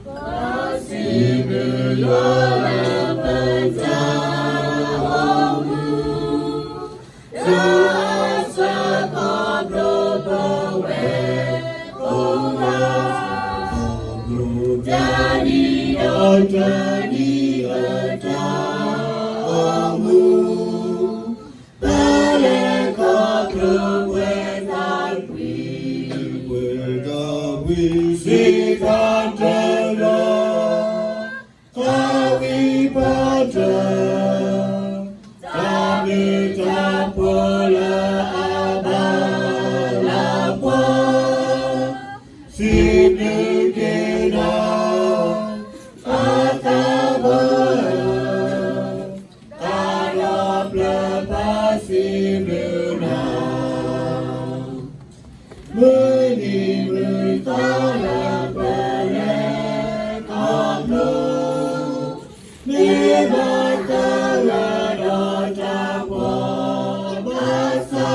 kasih dalam penjaramu, rasa kau berwet jadi ajamu, mereka berwet sikat kawi pada tapi tak pula abal-abal sini kena atabar harap lepas berenang menimba tanah belek kamu Nibatkan dosa puasa,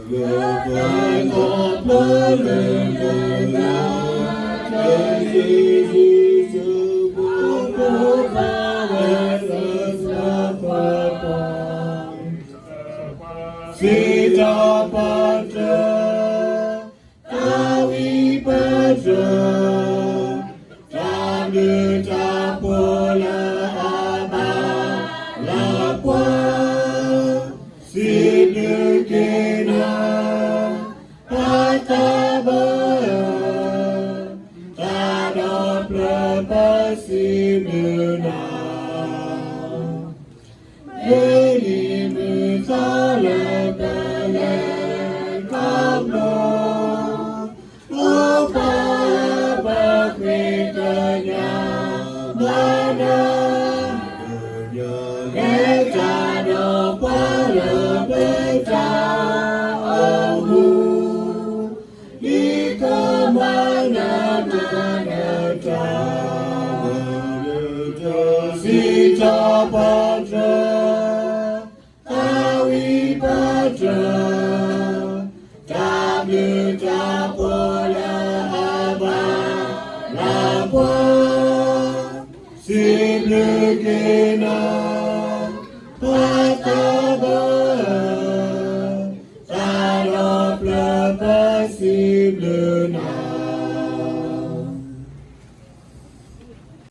bergerak berlindung dari sebuah bahasa Sita pada kawi pada Kami tak pula abal-abal sini kena atabar tak ada lepas menang ini misalnya belek kamu lupa berbedanya mana mereka dapat berjauh di kemana-mana jauh sita pada kawi pada kami tak pula abal-abal sini kena